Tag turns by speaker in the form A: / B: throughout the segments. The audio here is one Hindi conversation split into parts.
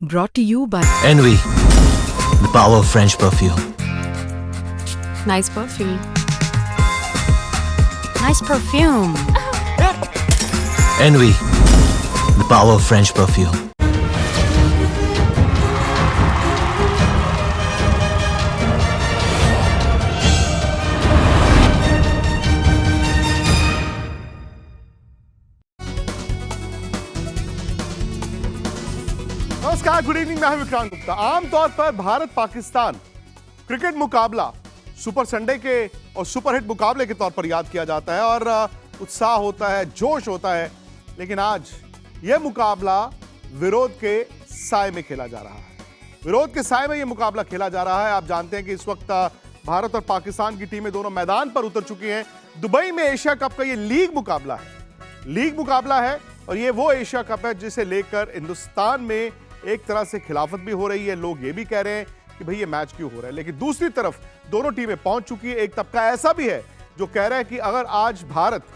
A: Brought to you by
B: Envy, the power of French perfume.
A: Nice perfume. Nice perfume.
B: Envy, the power of French perfume.
C: नमस्कार, गुड इवनिंग। मैं हूं विक्रांत गुप्ता। आमतौर पर भारत पाकिस्तान क्रिकेट मुकाबला सुपर संडे के और सुपरहिट मुकाबले के तौर पर याद किया जाता है और उत्साह होता है, जोश होता है। लेकिन आज यह मुकाबला विरोध के साए में खेला जा रहा है। विरोध के साए में यह मुकाबला खेला जा रहा है। आप जानते हैं कि इस वक्त भारत और पाकिस्तान की टीमें दोनों मैदान पर उतर चुकी हैं। दुबई में एशिया कप का यह लीग मुकाबला है। लीग मुकाबला है और यह वो एशिया कप है जिसे लेकर हिंदुस्तान में एक तरह से खिलाफत भी हो रही है। लोग ये भी कह रहे हैं कि भाई ये मैच क्यों हो रहा है। लेकिन दूसरी तरफ दोनों टीमें पहुंच चुकी है। एक तबका ऐसा भी है जो कह रहा है कि अगर आज भारत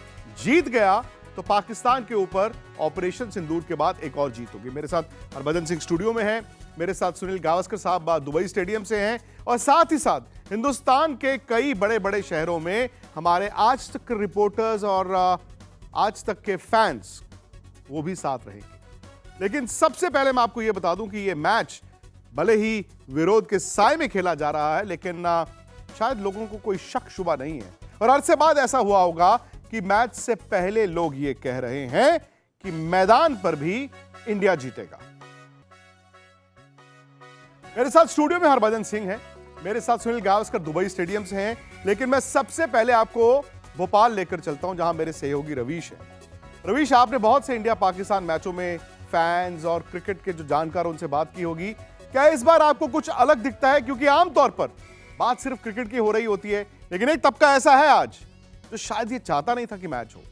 C: जीत गया तो पाकिस्तान के ऊपर ऑपरेशन सिंदूर के बाद एक और जीत होगी। मेरे साथ हरभजन सिंह स्टूडियो में हैं, मेरे साथ सुनील गावस्कर साहब दुबई स्टेडियम से हैं और साथ ही साथ हिंदुस्तान के कई बड़े बड़े शहरों में हमारे आज तक रिपोर्टर्स और आज तक के फैंस वो भी साथ रहेंगे। लेकिन सबसे पहले मैं आपको यह बता दूं कि यह मैच भले ही विरोध के साए में खेला जा रहा है, लेकिन शायद लोगों को कोई शक शुबा नहीं है। और अरसे बाद ऐसा हुआ होगा कि मैच से पहले लोग ये कह रहे हैं कि मैदान पर भी इंडिया जीतेगा। मेरे साथ स्टूडियो में हरभजन सिंह है, मेरे साथ सुनील गावस्कर दुबई स्टेडियम से हैं। लेकिन मैं सबसे पहले आपको भोपाल लेकर चलता हूं जहां मेरे सहयोगी रवीश है। रवीश, आपने बहुत से इंडिया पाकिस्तान मैचों में फैंस और क्रिकेट के जो जानकार उनसे बात की होगी। क्या इस बार आपको कुछ अलग दिखता है? क्योंकि आमतौर पर बात सिर्फ क्रिकेट की हो रही होती है, लेकिन एक तबका ऐसा है आज जो शायद ये चाहता नहीं था कि मैच हो।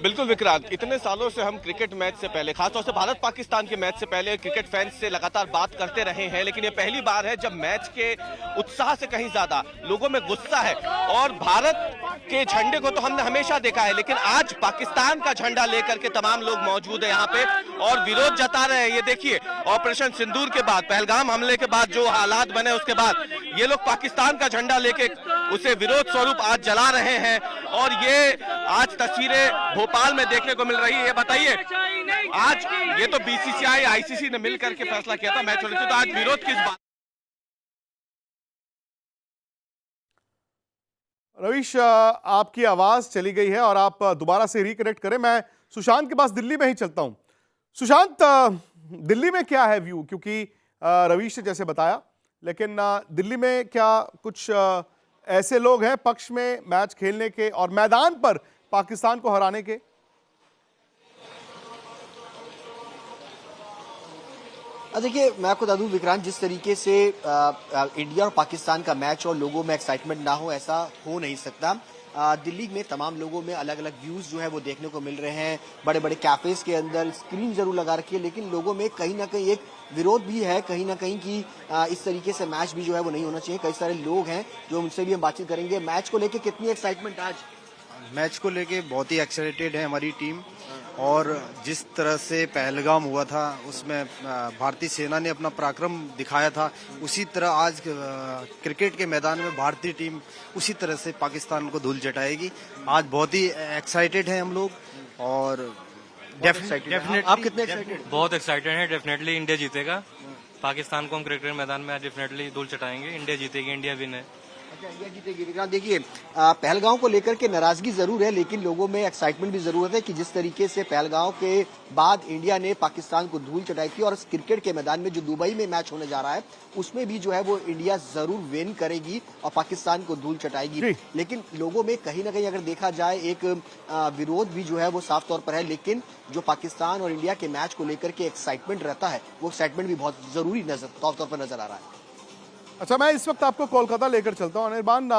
D: बिल्कुल विक्रांत, इतने सालों से हम क्रिकेट मैच से पहले, खासतौर से भारत पाकिस्तान के मैच से पहले क्रिकेट फैंस से लगातार बात करते रहे हैं। लेकिन ये पहली बार है जब मैच के उत्साह से कहीं ज्यादा लोगों में गुस्सा है। और भारत के झंडे को तो हमने हमेशा देखा है, लेकिन आज पाकिस्तान का झंडा लेकर के तमाम लोग मौजूद है यहाँ पे और विरोध जता रहे हैं। ये देखिए, ऑपरेशन सिंदूर के बाद, पहलगाम हमले के बाद जो हालात बने उसके बाद ये लोग पाकिस्तान का झंडा लेके उसे विरोध स्वरूप आज जला रहे हैं। और ये आज तस्वीरें भोपाल में देखने को मिल रही है। ये बताइए, आज ये तो बीसीसीआई आईसीसी ने मिलकर के फैसला किया था मैच होने से, तो आज विरोध किस बात?
C: रवीश, आपकी आवाज चली गई है और आप दोबारा से रिकनेक्ट करें। मैं सुशांत के पास दिल्ली में ही चलता हूं। सुशांत, दिल्ली में क्या है व्यू? क्योंकि रवीश ने जैसे बताया, लेकिन दिल्ली में क्या कुछ ऐसे लोग हैं पक्ष में मैच खेलने के और मैदान पर पाकिस्तान को हराने के?
E: देखिए, मैं आपको बता दूं विक्रांत, जिस तरीके से इंडिया और पाकिस्तान का मैच और लोगों में एक्साइटमेंट ना हो, ऐसा हो नहीं सकता। दिल्ली में तमाम लोगों में अलग अलग व्यूज जो है वो देखने को मिल रहे हैं। बड़े बड़े कैफेज के अंदर स्क्रीन जरूर लगा रखी है, लेकिन लोगों में कहीं ना कहीं एक विरोध भी है, कहीं ना कहीं कि इस तरीके से मैच भी जो है वो नहीं होना चाहिए। कई सारे लोग हैं जो उनसे भी हम बातचीत करेंगे। मैच को लेकर कितनी एक्साइटमेंट आज?
F: मैच को लेके बहुत ही एक्साइटेड है हमारी टीम। और जिस तरह से पहलगाम हुआ था उसमें भारतीय सेना ने अपना पराक्रम दिखाया था, उसी तरह आज क्रिकेट के मैदान में भारतीय टीम उसी तरह से पाकिस्तान को धूल चटाएगी। आज बहुत ही एक्साइटेड हैं हम लोग और
E: डेफिनेटली। आप कितने एक्साइटेड?
G: बहुत एक्साइटेड है। डेफिनेटली इंडिया जीतेगा। पाकिस्तान को हम क्रिकेट मैदान में आज डेफिनेटली धूल चटाएंगे। इंडिया जीतेगी, इंडिया विन है।
E: अच्छा, इंडिया जीतेगी। देखिए, पहलगांव को लेकर के नाराजगी जरूर है, लेकिन लोगों में एक्साइटमेंट भी जरूर है कि जिस तरीके से पहलगांव के बाद इंडिया ने पाकिस्तान को धूल चटाई थी और क्रिकेट के मैदान में जो दुबई में मैच होने जा रहा है उसमें भी जो है वो इंडिया जरूर विन करेगी और पाकिस्तान को धूल चटाएगी। लेकिन लोगों में कहीं ना कहीं अगर देखा जाए एक विरोध भी जो है वो साफ तौर पर है। लेकिन जो पाकिस्तान और इंडिया के मैच को लेकर के एक्साइटमेंट रहता है, वो एक्साइटमेंट भी बहुत जरूरी साफ तौर पर नजर आ रहा है।
C: अच्छा, मैं इस वक्त आपको कोलकाता लेकर चलता हूं। अनिर्बान,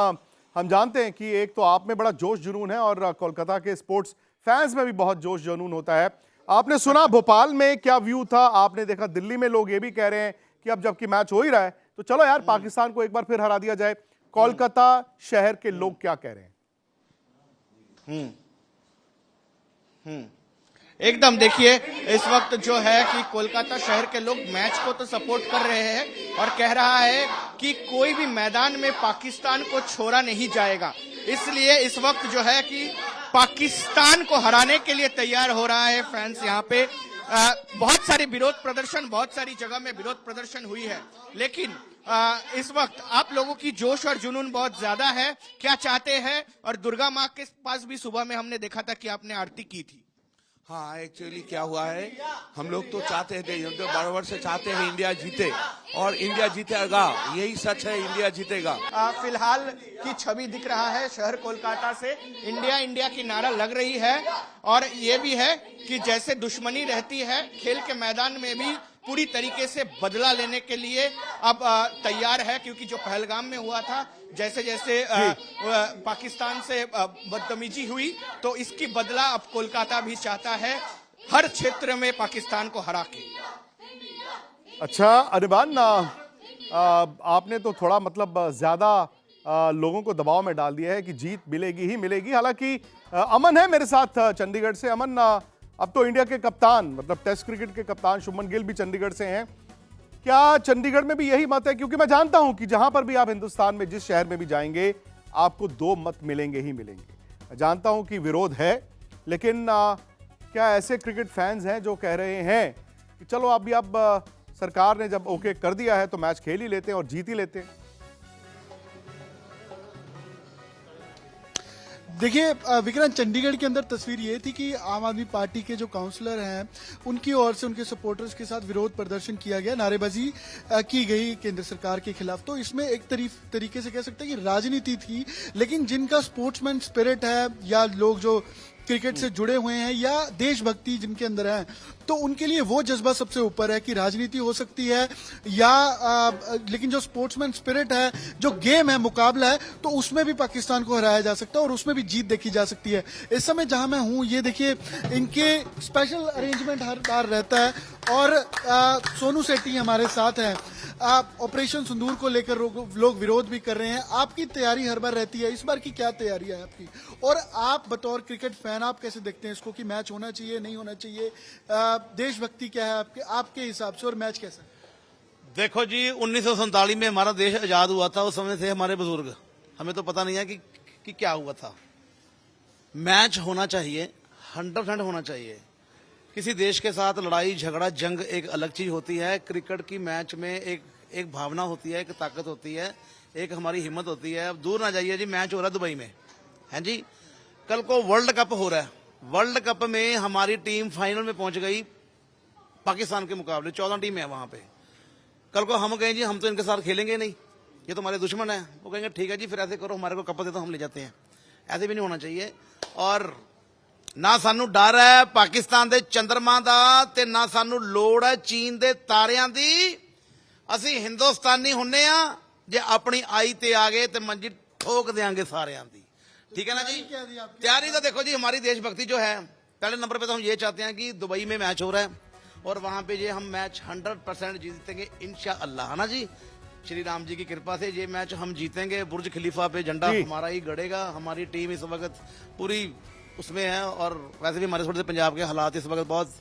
C: हम जानते हैं कि एक तो आप में बड़ा जोश जुनून है और कोलकाता के स्पोर्ट्स फैंस में भी बहुत जोश जुनून होता है। आपने सुना भोपाल में क्या व्यू था? आपने देखा दिल्ली में लोग ये भी कह रहे हैं कि अब जबकि मैच हो ही रहा है तो चलो यार पाकिस्तान को एक बार फिर हरा दिया जाए। कोलकाता शहर के लोग क्या कह रहे हैं?
H: एकदम देखिए इस वक्त जो है कि कोलकाता शहर के लोग मैच को तो सपोर्ट कर रहे हैं और कह रहा है कि कोई भी मैदान में पाकिस्तान को छोड़ा नहीं जाएगा। इसलिए इस वक्त जो है कि पाकिस्तान को हराने के लिए तैयार हो रहा है फैंस यहाँ पे। बहुत सारी विरोध प्रदर्शन, बहुत सारी जगह में विरोध प्रदर्शन हुई है, लेकिन इस वक्त आप लोगों की जोश और जुनून बहुत ज्यादा है। क्या चाहते हैं? और दुर्गा माँ के पास भी सुबह में हमने देखा था कि आपने आरती की थी।
I: हाँ, एक्चुअली क्या हुआ है, हम लोग तो चाहते थे, हम तो बराबर से चाहते हैं इंडिया जीते और इंडिया जीतेगा, यही सच है, इंडिया जीतेगा।
H: फिलहाल की छवि दिख रहा है शहर कोलकाता से, इंडिया इंडिया की नारा लग रही है और ये भी है कि जैसे दुश्मनी रहती है खेल के मैदान में भी पूरी तरीके से बदला लेने के लिए अब तैयार है, क्योंकि जो पहलगाम में हुआ था, जैसे जैसे पाकिस्तान से बदतमीजी हुई, तो इसकी बदला अब कोलकाता भी चाहता है हर क्षेत्र में पाकिस्तान को हरा के।
C: अच्छा अनिबान, आपने तो थोड़ा मतलब ज्यादा लोगों को दबाव में डाल दिया है कि जीत मिलेगी ही मिलेगी। हालांकि अमन है मेरे साथ चंडीगढ़ से। अमन, अब तो इंडिया के कप्तान, मतलब टेस्ट क्रिकेट के कप्तान शुभमन गिल भी चंडीगढ़ से हैं। क्या चंडीगढ़ में भी यही मत है? क्योंकि मैं जानता हूं कि जहां पर भी आप हिंदुस्तान में जिस शहर में भी जाएंगे आपको 2 मत मिलेंगे ही मिलेंगे। मैं जानता हूं कि विरोध है, लेकिन क्या ऐसे क्रिकेट फैंस हैं जो कह रहे हैं कि चलो अभी अब सरकार ने जब ओके कर दिया है तो मैच खेल ही लेते हैं और जीत ही लेते हैं?
J: देखिए विक्रांत, चंडीगढ़ के अंदर तस्वीर ये थी कि आम आदमी पार्टी के जो काउंसलर हैं उनकी ओर से उनके सपोर्टर्स के साथ विरोध प्रदर्शन किया गया, नारेबाजी की गई केंद्र सरकार के खिलाफ। तो इसमें एक तरीके से कह सकते हैं कि राजनीति थी, लेकिन जिनका स्पोर्ट्समैन स्पिरिट है या लोग जो क्रिकेट से जुड़े हुए हैं या देशभक्ति जिनके अंदर है, तो उनके लिए वो जज्बा सबसे ऊपर है कि राजनीति हो सकती है या लेकिन जो स्पोर्ट्समैन स्पिरिट है, जो गेम है, मुकाबला है, तो उसमें भी पाकिस्तान को हराया जा सकता है और उसमें भी जीत देखी जा सकती है। इस समय जहां मैं हूं, ये देखिए इनके स्पेशल अरेंजमेंट हर बार रहता है और सोनू सेट्टी हमारे साथ हैं। ऑपरेशन सिंदूर को लेकर लोग विरोध भी कर रहे हैं। आपकी तैयारी हर बार रहती है, इस बार की क्या तैयारी है आपकी? और आप बतौर क्रिकेट फैन आप कैसे देखते हैं इसको कि मैच होना चाहिए, नहीं होना चाहिए? देशभक्ति क्या है आपके हिसाब से और मैच कैसा?
K: देखो जी, 1947 में हमारा देश आजाद हुआ था। उस समय थे हमारे बुजुर्ग, हमें तो पता नहीं है कि क्या हुआ था। मैच होना चाहिए, 100% होना चाहिए। किसी देश के साथ लड़ाई झगड़ा जंग एक अलग चीज होती है। क्रिकेट की मैच में एक भावना होती है, एक ताकत होती है, एक हमारी हिम्मत होती है। अब दूर ना जाइए जी, मैच हो रहा है दुबई में, है जी। कल को वर्ल्ड कप हो रहा है, वर्ल्ड कप में हमारी टीम फाइनल में पहुंच गई पाकिस्तान के मुकाबले, 14 टीम है वहां पे। कल को हम कहें जी हम तो इनके साथ खेलेंगे नहीं, ये तो हमारे दुश्मन है, वो कहेंगे ठीक है जी फिर ऐसे करो, हमारे को कप दे दो, हम ले जाते हैं। ऐसे भी नहीं होना चाहिए। और ना सानू डर है पाकिस्तान दे चंद्रमा दा ते ना सानू लोड़ है चीन दे तारियां दी। असी हिंदुस्तानी हुन्ने आ, जे अपनी आई ते आ गए ते मंजी ठोक देंगे सारियां दी। ठीक है ना जी। तैयारी तो देखो जी, हमारी देशभक्ति जो है, पहले नंबर पे तो हम ये चाहते हैं कि दुबई में मैच हो रहा है और वहां पे ये हम मैच 100% जीतेंगे इंशाअल्लाह, है ना जी। श्री राम जी की कृपा से ये मैच हम जीतेंगे। बुर्ज खलीफा पे झंडा हमारा ही गड़ेगा। हमारी टीम इस वक्त पूरी उसमें है और वैसे भी हमारे थोड़े से पंजाब के हालात इस वक्त बहुत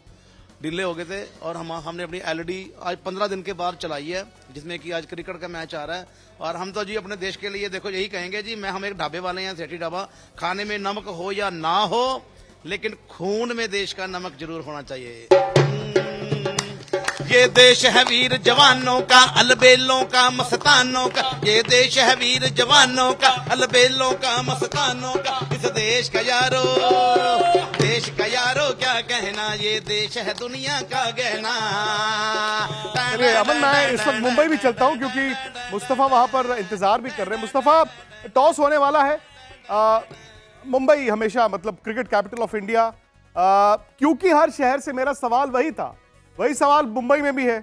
K: डिले हो गए थे और हमने अपनी एलईडी आज 15 दिन के बाद चलाई है, जिसमें कि आज क्रिकेट का मैच आ रहा है। और हम तो जी अपने देश के लिए देखो यही कहेंगे जी, हम एक ढाबे वाले हैं, सेठी ढाबा। खाने में नमक हो या ना हो, लेकिन खून में देश का नमक जरूर होना चाहिए। ये देश है वीर जवानों का, अलबेलों का, मस्तानों का। ये देश है वीर जवानों का, अलबेलों का, मस्तानों का। इस देश का यारो, देश का यारो क्या कहना, ये देश है दुनिया का गहना।
C: अमन, मैं इस वक्त मुंबई भी चलता हूं क्योंकि मुस्तफा वहां पर इंतजार भी कर रहे हैं। मुस्तफा, टॉस होने वाला है। मुंबई हमेशा मतलब क्रिकेट कैपिटल ऑफ इंडिया, क्योंकि हर शहर से मेरा सवाल वही था, वही सवाल मुंबई में भी है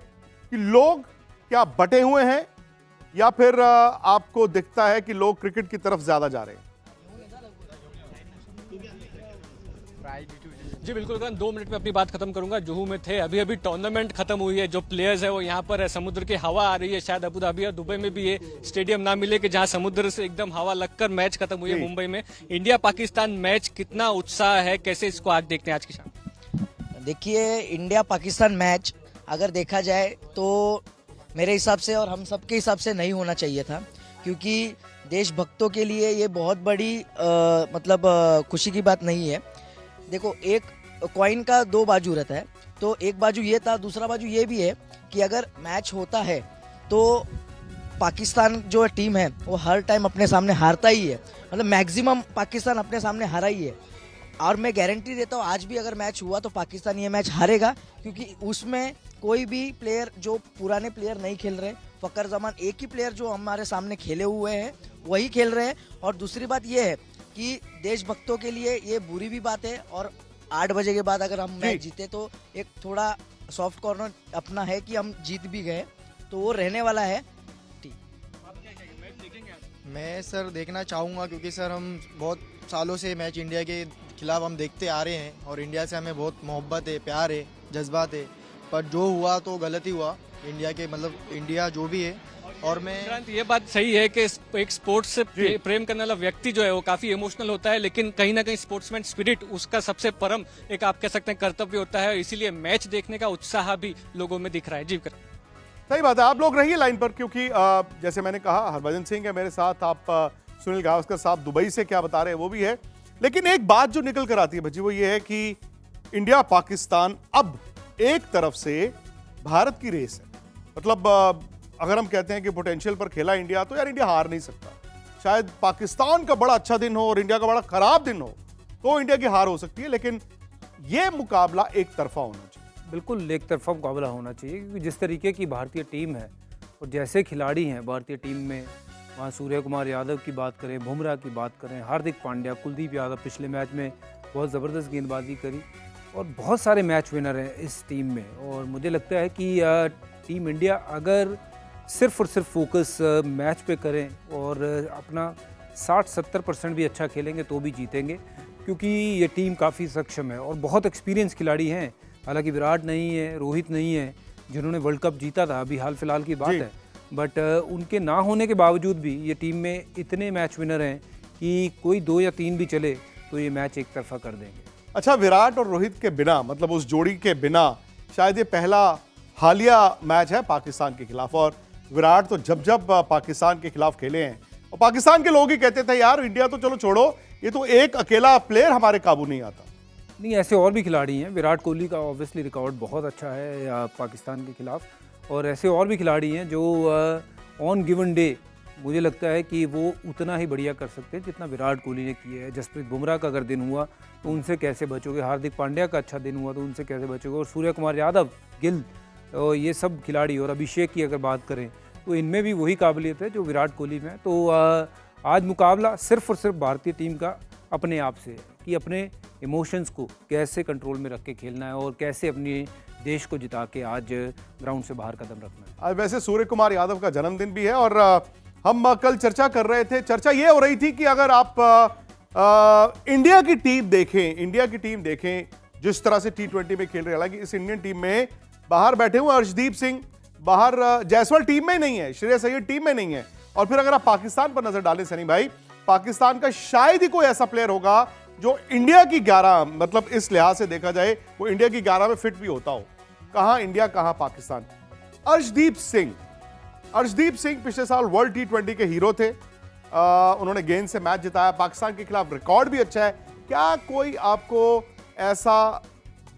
C: कि लोग क्या बटे हुए हैं या फिर आपको दिखता है कि लोग क्रिकेट की तरफ ज्यादा जा रहे हैं?
L: जी बिल्कुल, 2 मिनट में अपनी बात खत्म करूंगा। जुहू में थे, अभी अभी टूर्नामेंट खत्म हुई है, जो प्लेयर्स है वो यहाँ पर है। समुद्र की हवा आ रही है, शायद अबू धाबी और दुबई में भी ये स्टेडियम ना मिले कि जहाँ समुद्र से एकदम हवा लगकर मैच खत्म हुई है। मुंबई में इंडिया पाकिस्तान मैच, कितना उत्साह है, कैसे इसको आज देखते हैं आज की शाम?
M: देखिए, इंडिया पाकिस्तान मैच अगर देखा जाए तो मेरे हिसाब से और हम सबके हिसाब से नहीं होना चाहिए था, क्योंकि देशभक्तों के लिए ये बहुत बड़ी खुशी की बात नहीं है। देखो, एक कॉइन का दो बाजू रहता है, तो एक बाजू ये था, दूसरा बाजू ये भी है कि अगर मैच होता है तो पाकिस्तान जो टीम है वो हर टाइम अपने सामने हारता ही है, मतलब मैक्सिमम पाकिस्तान अपने सामने हारा ही है। और मैं गारंटी देता हूँ आज भी अगर मैच हुआ तो पाकिस्तान ये मैच हारेगा, क्योंकि उसमें कोई भी प्लेयर जो पुराने प्लेयर नहीं खेल रहे, फकर जमान एक ही प्लेयर जो हमारे सामने खेले हुए हैं वही खेल रहे हैं। और दूसरी बात ये है कि देशभक्तों के लिए ये बुरी भी बात है, और 8 बजे के बाद अगर हम मैच जीते तो एक थोड़ा सॉफ्ट कॉर्नर अपना है कि हम जीत भी गए, तो वो रहने वाला है।
N: मैं सर देखना चाहूँगा, क्योंकि सर हम बहुत सालों से मैच इंडिया के खिलाफ हम देखते आ रहे हैं और इंडिया से हमें बहुत मोहब्बत है, प्यार है, जज्बात है। पर जो हुआ तो गलत ही हुआ इंडिया के, मतलब इंडिया जो भी है। और मैं
L: ये बात सही है कि एक स्पोर्ट्स से प्रेम करने वाला व्यक्ति जो है वो काफी इमोशनल होता है, लेकिन कहीं ना कहीं स्पोर्ट्समैन स्पिरिट उसका सबसे परम एक आप कह सकते हैं कर्तव्य होता है, इसीलिए मैच देखने का उत्साह भी लोगों में दिख रहा है। जी
C: सही बात है, आप लोग रहिए लाइन पर, क्योंकि जैसे मैंने कहा हरभजन सिंह है मेरे साथ, आप सुनील गावस्कर साहब दुबई से क्या बता रहे हैं वो भी है। लेकिन एक बात जो निकल कर आती है भज्जी, वो ये है कि इंडिया पाकिस्तान अब एक तरफ से भारत की रेस है। मतलब अगर हम कहते हैं कि पोटेंशियल पर खेला इंडिया, तो यार इंडिया हार नहीं सकता। शायद पाकिस्तान का बड़ा अच्छा दिन हो और इंडिया का बड़ा खराब दिन हो तो इंडिया की हार हो सकती है, लेकिन यह मुकाबला एक तरफा होना चाहिए।
O: बिल्कुल एक तरफा मुकाबला होना चाहिए, क्योंकि जिस तरीके की भारतीय टीम है और जैसे खिलाड़ी हैं भारतीय टीम में, वहाँ सूर्य कुमार यादव की बात करें, बुमराह की बात करें, हार्दिक पांड्या, कुलदीप यादव पिछले मैच में बहुत ज़बरदस्त गेंदबाजी करी, और बहुत सारे मैच विनर हैं इस टीम में। और मुझे लगता है कि टीम इंडिया अगर सिर्फ और सिर्फ फोकस मैच पे करें और अपना 60-70% भी अच्छा खेलेंगे तो भी जीतेंगे, क्योंकि ये टीम काफ़ी सक्षम है और बहुत एक्सपीरियंस खिलाड़ी हैं। हालांकि विराट नहीं है, रोहित नहीं है, जिन्होंने वर्ल्ड कप जीता था, अभी हाल फिलहाल की बात है, बट उनके ना होने के बावजूद भी ये टीम में इतने मैच विनर हैं कि कोई 2 या 3 भी चले तो ये मैच एक तरफा कर देंगे।
C: अच्छा, विराट और रोहित के बिना, मतलब उस जोड़ी के बिना, शायद ये पहला हालिया मैच है पाकिस्तान के खिलाफ। और विराट तो जब जब पाकिस्तान के खिलाफ खेले हैं, और पाकिस्तान के लोग ही कहते थे यार इंडिया तो चलो छोड़ो, ये तो एक अकेला प्लेयर हमारे काबू नहीं आता।
O: नहीं, ऐसे और भी खिलाड़ी हैं। विराट कोहली का ऑब्वियसली रिकॉर्ड बहुत अच्छा है पाकिस्तान के खिलाफ, और ऐसे और भी खिलाड़ी हैं जो ऑन गिवन डे मुझे लगता है कि वो उतना ही बढ़िया कर सकते हैं जितना विराट कोहली ने किया है। जसप्रीत बुमराह का अगर दिन हुआ तो उनसे कैसे बचोगे, हार्दिक पांड्या का अच्छा दिन हुआ तो उनसे कैसे बचोगे, और सूर्य कुमार यादव, गिल, और ये सब खिलाड़ी, और अभिषेक की अगर बात करें तो इनमें भी वही काबिलियत है जो विराट कोहली में। तो आज मुकाबला सिर्फ और सिर्फ भारतीय टीम का अपने आप से है कि अपने इमोशंस को कैसे कंट्रोल में रख के खेलना है और कैसे अपने देश को जिता के आज ग्राउंड से बाहर कदम रखना है।
C: आज वैसे सूर्य कुमार यादव का जन्मदिन भी है, और हम कल चर्चा कर रहे थे, चर्चा ये हो रही थी कि अगर आप इंडिया की टीम देखें जिस तरह से T20 में खेल रहे हैं, हालांकि इस इंडियन टीम में बाहर बैठे हुए अर्शदीप सिंह, बाहर जायसवाल टीम में नहीं है, श्रेयस अय्यर टीम में नहीं है। और फिर अगर आप पाकिस्तान पर नजर डालें सनी भाई, पाकिस्तान का शायद ही कोई ऐसा प्लेयर होगा जो इंडिया की 11, मतलब इस लिहाज से देखा जाए वो इंडिया की 11 में फिट भी होता हो। कहां इंडिया, कहां पाकिस्तान। अर्शदीप सिंह पिछले साल वर्ल्ड T20 के हीरो थे, उन्होंने गेंद से मैच जिताया, पाकिस्तान के खिलाफ रिकॉर्ड भी अच्छा है। क्या कोई आपको ऐसा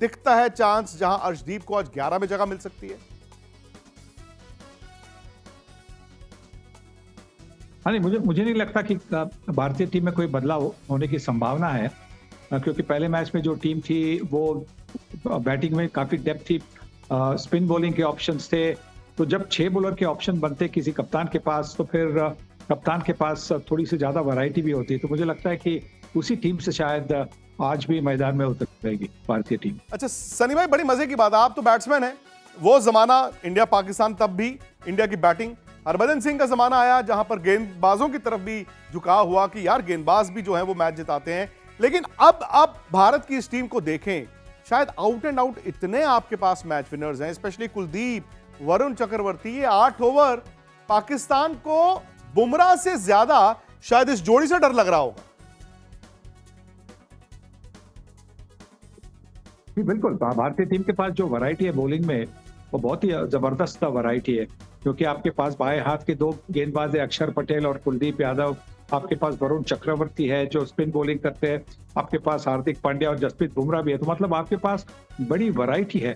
C: दिखता है चांस जहां अर्शदीप को आज 11 में जगह मिल सकती है?
P: हाँ नहीं, मुझे नहीं लगता कि भारतीय टीम में कोई बदलाव होने की संभावना है, क्योंकि पहले मैच में जो टीम थी वो बैटिंग में काफी डेप्थ थी, स्पिन बॉलिंग के ऑप्शंस थे, तो जब 6 बॉलर के ऑप्शन बनते किसी कप्तान के पास तो फिर कप्तान के पास थोड़ी सी ज्यादा वैरायटी भी होती है। तो मुझे लगता है कि उसी टीम से शायद आज भी मैदान में उतरेगी भारतीय टीम।
C: अच्छा सनी भाई, बड़ी मजे की बात है, आप तो बैट्समैन हैं, वो जमाना इंडिया पाकिस्तान, तब भी इंडिया की बैटिंग, हरभजन सिंह का जमाना आया जहां पर गेंदबाजों की तरफ भी झुकाव हुआ कि यार गेंदबाज भी जो है वो मैच जिताते हैं। लेकिन अब आप भारत की इस टीम को देखें, शायद आउट एंड आउट इतने आपके पास मैच विनर्स हैं, स्पेशली कुलदीप, वरुण चक्रवर्ती, ये 8 ओवर पाकिस्तान को बुमराह से ज्यादा शायद इस जोड़ी से डर लग रहा होगा।
P: जी बिल्कुल, भारतीय टीम के पास जो वैरायटी है बॉलिंग में वो बहुत ही जबरदस्त वैरायटी है, क्योंकि आपके पास बाएं हाथ के दो गेंदबाज है, अक्षर पटेल और कुलदीप यादव। आपके पास वरुण चक्रवर्ती है जो स्पिन बॉलिंग करते हैं। आपके पास हार्दिक पांड्या और जसप्रीत बुमराह भी है। तो मतलब आपके पास बड़ी वैरायटी है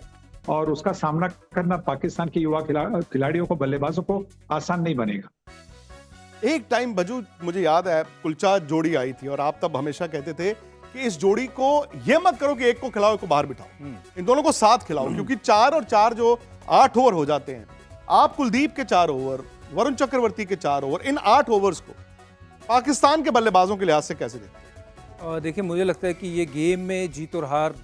P: और उसका सामना करना पाकिस्तान के युवा खिलाड़ियों को, बल्लेबाजों को आसान नहीं बनेगा।
C: एक टाइम बजू मुझे याद है कुलचा जोड़ी आई थी और आप तब हमेशा कहते थे कि इस जोड़ी को ये मत करो कि एक को खिलाओ एक को बाहर बिठाओ, इन दोनों को साथ खिलाओ, क्योंकि 4 और 4 जो 8 ओवर हो जाते हैं। आप कुलदीप के 4 ओवर, वरुण चक्रवर्ती के 4 ओवर, इन 8 ओवर्स को पाकिस्तान के बल्लेबाजों के लिहाज से कैसे देखते हैं?
O: देखिए, मुझे लगता है कि ये गेम में जीत और हार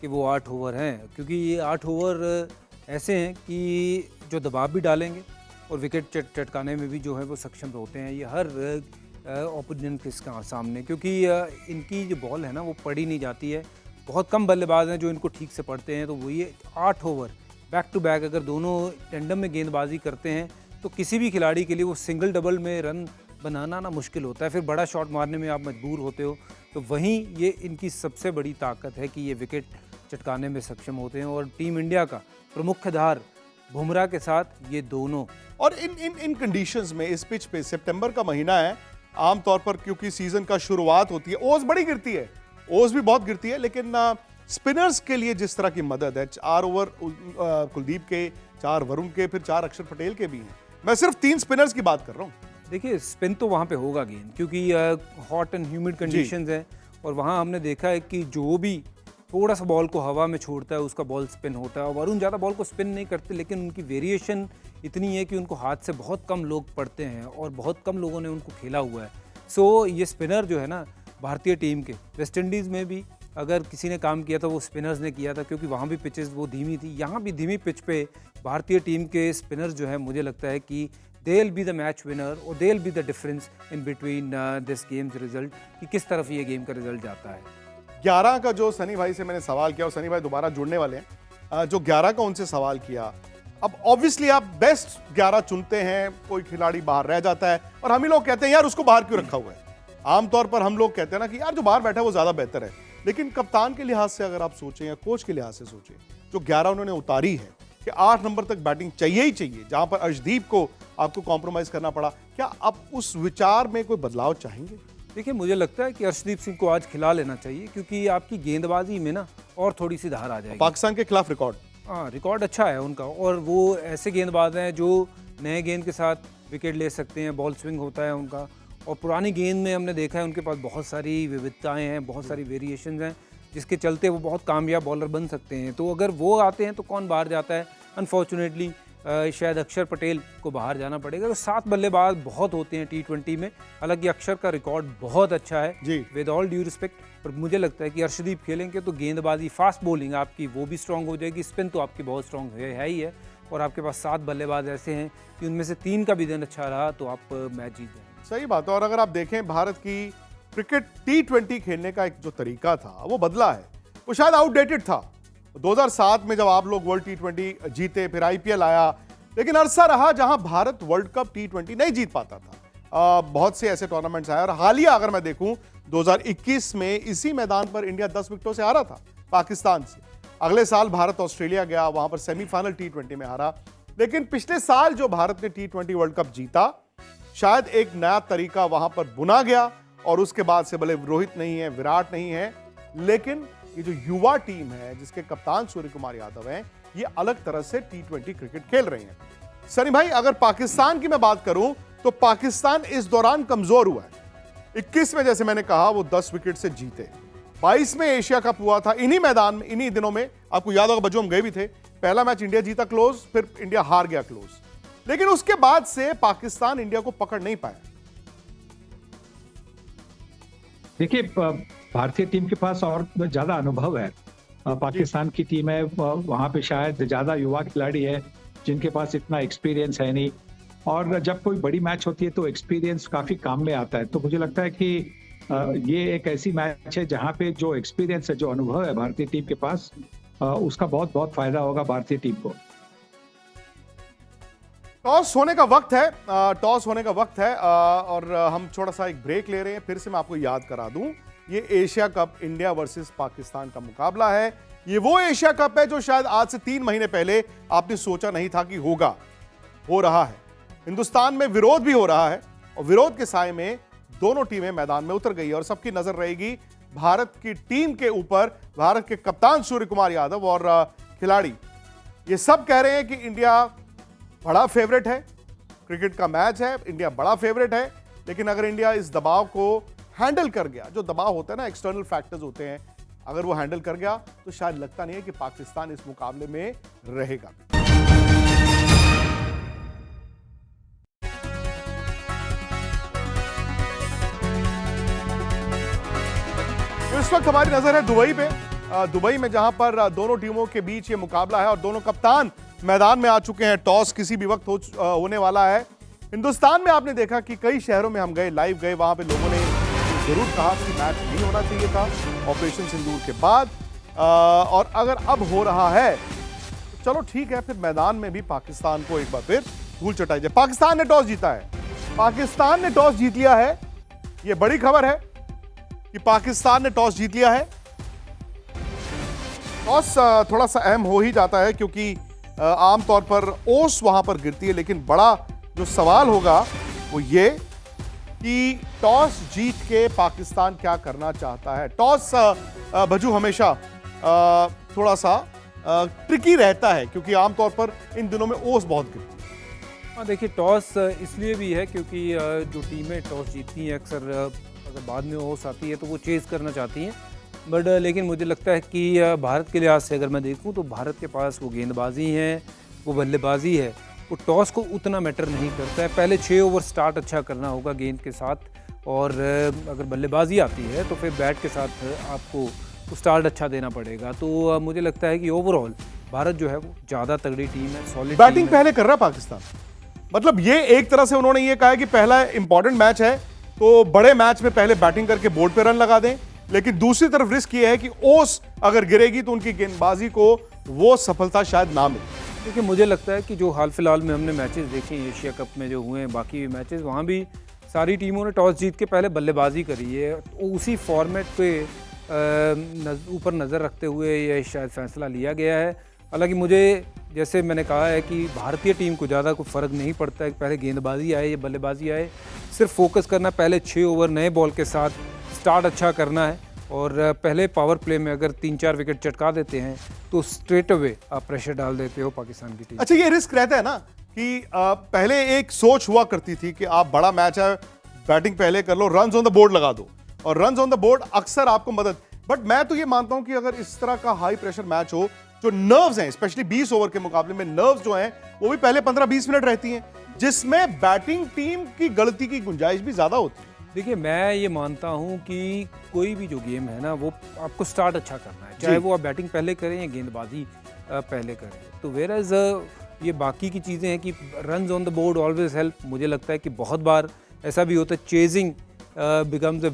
O: के वो 8 ओवर हैं, क्योंकि ये 8 ओवर ऐसे हैं कि जो दबाव भी डालेंगे और विकेट चटकाने में भी जो है वो सक्षम होते हैं ये हर ओपोनेंट के सामने, क्योंकि इनकी जो बॉल है ना वो पड़ी नहीं जाती है। बहुत कम बल्लेबाज हैं जो इनको ठीक से पढ़ते हैं। तो वो ये 8 ओवर बैक टू बैक अगर दोनों टेंडम में गेंदबाजी करते हैं तो किसी भी खिलाड़ी के लिए वो सिंगल डबल में रन बनाना ना मुश्किल होता है, फिर बड़ा शॉट मारने में आप मजबूर होते हो। तो वहीं ये इनकी सबसे बड़ी ताकत है कि ये विकेट चटकाने में सक्षम होते हैं। और टीम इंडिया का प्रमुख आधार बुमराह के साथ ये दोनों।
C: और इन कंडीशंस में इस पिच पे सितंबर का महीना है, आमतौर पर क्योंकि सीजन का शुरुआत होती है, ओज बड़ी गिरती है, ओज भी बहुत गिरती है, लेकिन स्पिनर्स के लिए जिस तरह की मदद है, 4 ओवर कुलदीप के, 4 वरुण के, फिर 4 अक्षर पटेल के भी हैं। मैं सिर्फ 3 स्पिनर्स की बात कर रहा हूँ।
O: देखिए, स्पिन तो वहाँ पे होगा गेंद, क्योंकि हॉट एंड ह्यूमिड कंडीशंस हैं और वहाँ हमने देखा है कि जो भी थोड़ा सा बॉल को हवा में छोड़ता है उसका बॉल स्पिन होता है। और वरुण ज़्यादा बॉल को स्पिन नहीं करते, लेकिन उनकी वेरिएशन इतनी है कि उनको हाथ से बहुत कम लोग पढ़ते हैं और बहुत कम लोगों ने उनको खेला हुआ है। सो ये स्पिनर जो है ना भारतीय टीम के, वेस्ट इंडीज़ में भी अगर किसी ने काम किया था वो स्पिनर्स ने किया था, क्योंकि वहाँ भी पिचेस वो धीमी थी। यहाँ भी धीमी पिच पे भारतीय टीम के स्पिनर जो है, मुझे लगता है कि they will be the match winner और they will be the difference in between this games result, कि किस तरफ ये गेम का रिजल्ट जाता है।
C: 11 का जो सनी भाई से मैंने सवाल किया और सनी भाई दोबारा जुड़ने वाले हैं, जो 11 का उनसे सवाल किया, अब ऑब्वियसली आप बेस्ट 11 चुनते हैं, कोई खिलाड़ी बाहर रह जाता है और हम ही लोग कहते हैं यार उसको बाहर क्यों रखा हुआ है। आमतौर पर हम लोग कहते हैं ना कि यार जो बाहर बैठा है वो ज्यादा बेहतर है, लेकिन कप्तान के लिहाज से अगर आप सोचें या कोच के लिहाज से सोचें, जो 11 उन्होंने उतारी है कि 8 नंबर तक बैटिंग चाहिए ही चाहिए, जहां पर अर्शदीप को आपको कॉम्प्रोमाइज करना पड़ा, क्या आप उस विचार में कोई बदलाव चाहेंगे?
O: देखिए, मुझे लगता है कि अर्शदीप सिंह को आज खिला लेना चाहिए, क्योंकि आपकी गेंदबाजी में ना और थोड़ी सी धार आ जाएगी।
C: पाकिस्तान के खिलाफ रिकॉर्ड,
O: हाँ, रिकॉर्ड अच्छा है उनका और वो ऐसे गेंदबाज हैं जो नए गेंद के साथ विकेट ले सकते हैं, बॉल स्विंग होता है उनका। और पुरानी गेंद में हमने देखा है उनके पास बहुत सारी विविधताएं हैं, बहुत सारी वेरिएशंस हैं, जिसके चलते वो बहुत कामयाब बॉलर बन सकते हैं। तो अगर वो आते हैं तो कौन बाहर जाता है? अनफॉर्चुनेटली शायद अक्षर पटेल को बाहर जाना पड़ेगा। तो 7 बल्लेबाज बहुत होते हैं T20 में, हालांकि अक्षर का रिकॉर्ड बहुत अच्छा है विद ऑल ड्यू रिस्पेक्ट, पर मुझे लगता है कि अर्शदीप खेलेंगे तो गेंदबाजी, फास्ट बॉलिंग आपकी वो भी स्ट्रांग हो जाएगी, स्पिन तो आपकी बहुत स्ट्रांग है ही है, और आपके पास 7 बल्लेबाज ऐसे हैं कि उनमें से 3 का भी दिन अच्छा रहा तो आप मैच जीत जाएंगे।
C: सही बात है। और अगर आप देखें भारत की क्रिकेट T20 खेलने का एक जो तरीका था वो बदला है, वो शायद आउटडेटेड था। 2007 में जब आप लोग वर्ल्ड T20 जीते, फिर IPL आया, लेकिन अरसा रहा जहां भारत वर्ल्ड कप T20 नहीं जीत पाता था। बहुत से ऐसे टूर्नामेंट्स आए और हालिया अगर मैं देखूं 2021 में इसी मैदान पर इंडिया 10 विकेटों से हारा था पाकिस्तान से। अगले साल भारत ऑस्ट्रेलिया गया, वहां पर सेमीफाइनल T20 में हारा। लेकिन पिछले साल जो भारत ने T20 वर्ल्ड कप जीता, शायद एक नया तरीका वहां पर बुना गया और उसके बाद से भले रोहित नहीं है, विराट नहीं है, लेकिन ये जो युवा टीम है जिसके कप्तान सूर्य कुमार यादव हैं, ये अलग तरह से T20 क्रिकेट खेल रहे हैं। सनी भाई, अगर पाकिस्तान की मैं बात करूं तो पाकिस्तान इस दौरान कमजोर हुआ है। 21 में जैसे मैंने कहा वो 10 विकेट से जीते, 22 में एशिया कप हुआ था इन्हीं मैदान में, इन्हीं दिनों में, आपको याद होगा बच्चों हम गए भी थे। पहला मैच इंडिया जीता क्लोज, फिर इंडिया हार गया क्लोज, लेकिन उसके बाद से पाकिस्तान इंडिया को पकड़ नहीं पाया।
P: देखिए, भारतीय टीम के पास और ज्यादा अनुभव है, पाकिस्तान की टीम है, वहां पे शायद ज्यादा युवा खिलाड़ी है जिनके पास इतना एक्सपीरियंस है नहीं, और जब कोई बड़ी मैच होती है तो एक्सपीरियंस काफी काम में आता है। तो मुझे लगता है कि ये एक ऐसी मैच है जहां पे जो एक्सपीरियंस है, जो अनुभव है भारतीय टीम के पास, उसका बहुत बहुत फायदा होगा भारतीय टीम को।
C: टॉस होने का वक्त है, टॉस होने का वक्त है, और हम थोड़ा सा एक ब्रेक ले रहे हैं। फिर से मैं आपको याद करा दूं, ये Asia cup India versus Pakistan का मुकाबला है। ये वो एशिया कप है जो शायद आज से 3 महीने पहले आपने सोचा नहीं था कि होगा। हो रहा है। हिंदुस्तान में विरोध भी हो रहा है और विरोध के साए में दोनों टीमें मैदान में उतर गई है और सबकी नजर रहेगी भारत की टीम के ऊपर। भारत के कप्तान सूर्य कुमार यादव और खिलाड़ी ये सब कह रहे हैं कि इंडिया बड़ा फेवरेट है, क्रिकेट का मैच है, इंडिया बड़ा फेवरेट है। लेकिन अगर इंडिया इस दबाव को हैंडल कर गया, जो दबाव होता है ना, एक्सटर्नल फैक्टर्स होते हैं, अगर वो हैंडल कर गया तो शायद लगता नहीं है कि पाकिस्तान इस मुकाबले में रहेगा। तो इस वक्त हमारी नजर है दुबई पे। दुबई में जहां पर दोनों टीमों के बीच ये मुकाबला है और दोनों कप्तान मैदान में आ चुके हैं। टॉस किसी भी वक्त होने वाला है। हिंदुस्तान में आपने देखा कि कई शहरों में हम गए, लाइव गए, वहां पे लोगों ने जरूर कहा कि मैच नहीं होना चाहिए था ऑपरेशन सिंदूर के बाद। और अगर अब हो रहा है तो चलो ठीक है, फिर मैदान में भी पाकिस्तान को एक बार फिर धूल चटाई जाए। पाकिस्तान ने टॉस जीता है, पाकिस्तान ने टॉस जीत लिया है। यह बड़ी खबर है कि पाकिस्तान ने टॉस जीत लिया है। टॉस थोड़ा सा अहम हो ही जाता है क्योंकि आमतौर पर ओस वहां पर गिरती है, लेकिन बड़ा जो सवाल होगा वो ये कि टॉस जीत के पाकिस्तान क्या करना चाहता है। टॉस भजू हमेशा थोड़ा सा ट्रिकी रहता है क्योंकि आमतौर पर इन दिनों में ओस बहुत गिरती है।
O: हाँ, देखिए टॉस इसलिए भी है क्योंकि जो टीमें टॉस जीतती हैं अक्सर अगर बाद में ओस आती है तो वो चेज़ करना चाहती हैं। बट लेकिन मुझे लगता है कि भारत के लिहाज से अगर मैं देखूं तो भारत के पास वो गेंदबाजी है, वो बल्लेबाजी है, वो टॉस को उतना मैटर नहीं करता है। पहले 6 ओवर स्टार्ट अच्छा करना होगा गेंद के साथ और अगर बल्लेबाजी आती है तो फिर बैट के साथ आपको स्टार्ट अच्छा देना पड़ेगा। तो मुझे लगता है कि ओवरऑल भारत जो है वो ज़्यादा तगड़ी टीम है, सॉलिड
C: बैटिंग पहले कर रहा है पाकिस्तान। मतलब ये एक तरह से उन्होंने ये कहा कि पहला इंपॉर्टेंट मैच है तो बड़े मैच में पहले बैटिंग करके बोर्ड पे रन लगा दें, लेकिन दूसरी तरफ रिस्क ये है कि ओस अगर गिरेगी तो उनकी गेंदबाजी को वो सफलता शायद ना मिले।
O: देखिए मुझे लगता है कि जो हाल फिलहाल में हमने मैचेस देखे हैं एशिया कप में जो हुए हैं, बाकी मैचेस, वहाँ भी सारी टीमों ने टॉस जीत के पहले बल्लेबाजी करी है। उसी फॉर्मेट पे ऊपर नज़र रखते हुए ये शायद फैसला लिया गया है। हालांकि मुझे जैसे मैंने कहा है कि भारतीय टीम को ज़्यादा कोई फ़र्क नहीं पड़ता है पहले गेंदबाजी आए या बल्लेबाजी आए, सिर्फ फोकस करना पहले 6 ओवर नए बॉल के साथ स्टार्ट अच्छा करना है और पहले पावर प्ले में अगर 3-4 विकेट चटका देते हैं तो स्ट्रेट अवे आप प्रेशर डाल देते हो पाकिस्तान की टीम।
C: अच्छा, ये रिस्क रहता है ना कि पहले एक सोच हुआ करती थी कि आप बड़ा मैच है, बैटिंग पहले कर लो, रन्स ऑन द बोर्ड लगा दो, और रन्स ऑन द बोर्ड अक्सर आपको मदद। बट मैं तो ये मानता हूं कि अगर इस तरह का हाई प्रेशर मैच हो, जो नर्व्स हैं, स्पेशली 20 ओवर के मुकाबले में नर्व्स जो हैं वो भी पहले 15-20 मिनट रहती हैं, जिसमें बैटिंग टीम की गलती की गुंजाइश भी ज्यादा होती है।
O: देखिए मैं ये मानता हूँ कि कोई भी जो गेम है ना वो आपको स्टार्ट अच्छा करना है, चाहे वो आप बैटिंग पहले करें या गेंदबाजी पहले करें। तो वेयर एज ये बाकी की चीज़ें हैं कि runs on the board always help. मुझे लगता है कि बहुत बार ऐसा भी होता है chasing becomes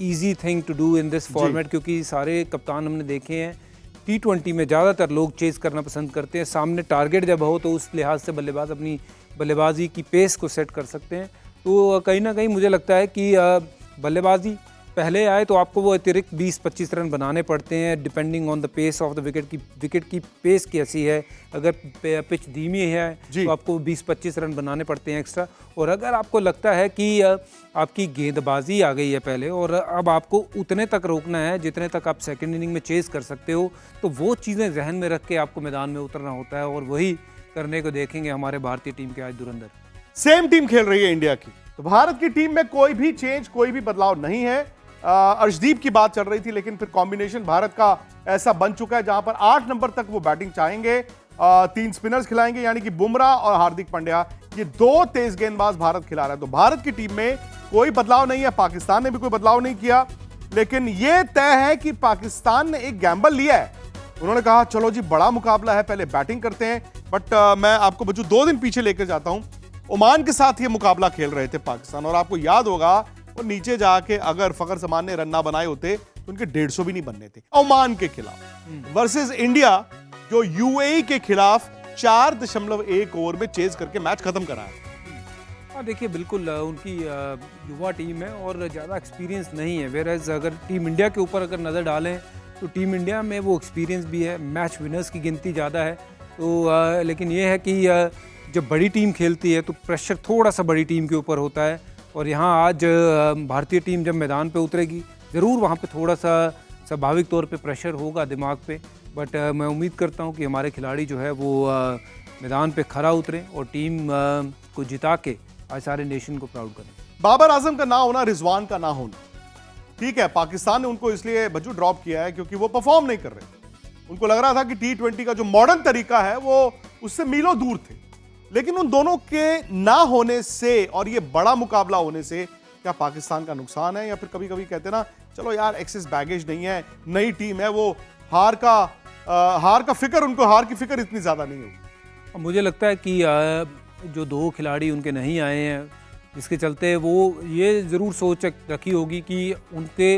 O: easy thing to do in this format, क्योंकि सारे कप्तान हमने देखे हैं T20 में ज़्यादातर लोग चेज़ करना पसंद करते हैं। सामने टारगेट जब हो तो उस लिहाज से बल्लेबाज अपनी बल्लेबाजी की पेस को सेट कर सकते हैं। तो कहीं ना कहीं मुझे लगता है कि बल्लेबाजी पहले आए तो आपको वो अतिरिक्त 20-25 रन बनाने पड़ते हैं depending on the pace of the wicket की पेस कैसी है। अगर पिच धीमी है तो आपको 20-25 रन बनाने पड़ते हैं एक्स्ट्रा। और अगर आपको लगता है कि आपकी गेंदबाजी आ गई है पहले और अब आपको उतने तक रोकना है जितने तक आप सेकेंड इनिंग में चेज़ कर सकते हो, तो वो चीज़ें जहन में रख के आपको मैदान में उतरना होता है और वही करने को देखेंगे हमारे भारतीय टीम के आज धुरंधर।
C: सेम टीम खेल रही है इंडिया की, तो भारत की टीम में कोई भी चेंज, कोई भी बदलाव नहीं है। अर्शदीप की बात चल रही थी, लेकिन फिर कॉम्बिनेशन भारत का ऐसा बन चुका है जहां पर 8 नंबर तक वो बैटिंग चाहेंगे, 3 स्पिनर्स खिलाएंगे, यानी कि बुमराह और हार्दिक पांड्या, ये 2 तेज गेंदबाज भारत खिला रहा है। तो भारत की टीम में कोई बदलाव नहीं है, पाकिस्तान ने भी कोई बदलाव नहीं किया, लेकिन यह तय है कि पाकिस्तान ने एक गैम्बल लिया है। उन्होंने कहा चलो जी बड़ा मुकाबला है, पहले बैटिंग करते हैं। बट मैं आपको बच्चों 2 दिन पीछे लेकर जाता हूं। ओमान के साथ ये मुकाबला खेल रहे थे पाकिस्तान, और आपको याद होगा वो नीचे जाके अगर फखर जमान ने रन ना बनाए होते तो उनके 150 भी नहीं बनने थे ओमान के खिलाफ, वर्सेस इंडिया जो यूएई के खिलाफ 4.1 ओवर में चेज करके मैच खत्म कराया।
O: हाँ देखिए बिल्कुल उनकी युवा टीम है और ज़्यादा एक्सपीरियंस नहीं है। वेयर एज अगर टीम इंडिया के ऊपर अगर नज़र डालें तो टीम इंडिया में वो एक्सपीरियंस भी है, मैच विनर्स की गिनती ज़्यादा है। तो लेकिन ये है कि जब बड़ी टीम खेलती है तो प्रेशर थोड़ा सा बड़ी टीम के ऊपर होता है। और यहाँ आज भारतीय टीम जब मैदान पे उतरेगी ज़रूर वहाँ पे थोड़ा सा स्वाभाविक तौर पे प्रेशर होगा दिमाग पे, बट मैं उम्मीद करता हूँ कि हमारे खिलाड़ी जो है वो मैदान पे खरा उतरें और टीम को जिता के आज सारे नेशन को प्राउड करें।
C: बाबर आजम का ना होना, रिजवान का ना होना, ठीक है, पाकिस्तान ने उनको इसलिए बच्चू ड्रॉप किया है क्योंकि वो परफॉर्म नहीं कर रहे। उनको लग रहा था कि T20 का जो मॉडर्न तरीका है वो उससे मीलों दूर थे। लेकिन उन दोनों के ना होने से और ये बड़ा मुकाबला होने से क्या पाकिस्तान का नुकसान है, या फिर कभी कभी कहते ना चलो यार एक्सेस बैगेज नहीं है, नई टीम है, वो हार का फिक्र, उनको हार की फिक्र इतनी ज्यादा नहीं होगी।
O: मुझे लगता है कि जो 2 खिलाड़ी उनके नहीं आए हैं, जिसके चलते वो ये ज़रूर सोच रखी होगी कि उनके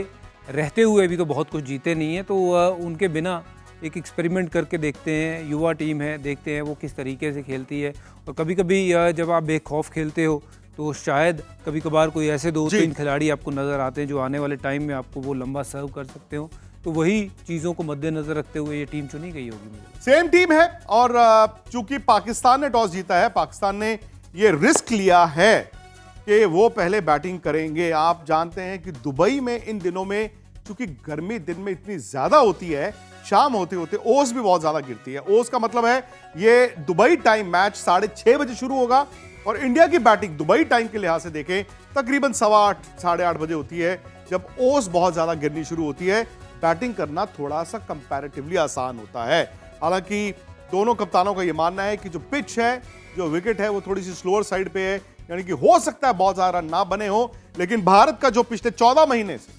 O: रहते हुए भी तो बहुत कुछ जीते नहीं है, तो उनके बिना एक एक्सपेरिमेंट करके देखते हैं। युवा टीम है, देखते हैं वो किस तरीके से खेलती है। और कभी कभी जब आप बेखौफ खेलते हो तो शायद कभी कभार कोई ऐसे 2-3 खिलाड़ी आपको नज़र आते हैं जो आने वाले टाइम में आपको वो लंबा सर्व कर सकते हो। तो वही चीज़ों को मद्देनजर रखते हुए ये टीम चुनी गई होगी। मुझे
C: सेम टीम है और चूंकि पाकिस्तान ने टॉस जीता है, पाकिस्तान ने ये रिस्क लिया है कि वो पहले बैटिंग करेंगे। आप जानते हैं कि दुबई में इन दिनों में चूंकि गर्मी दिन में इतनी ज्यादा होती है, शाम होते होते ओस भी बहुत ज्यादा गिरती है। ओस का मतलब है ये दुबई टाइम मैच 6:30 बजे शुरू होगा और इंडिया की बैटिंग दुबई टाइम के लिहाज से देखें तकरीबन 8:15 साढ़े 8 बजे होती है, जब ओस बहुत ज्यादा गिरनी शुरू होती है। बैटिंग करना थोड़ा सा कंपैरेटिवली आसान होता है। हालांकि दोनों कप्तानों का यह मानना है कि जो पिच है, जो विकेट है, वो थोड़ी सी स्लोअर साइड पे है, यानी कि हो सकता है बहुत ज्यादा रन ना बने हो। लेकिन भारत का जो पिछले 14 महीने से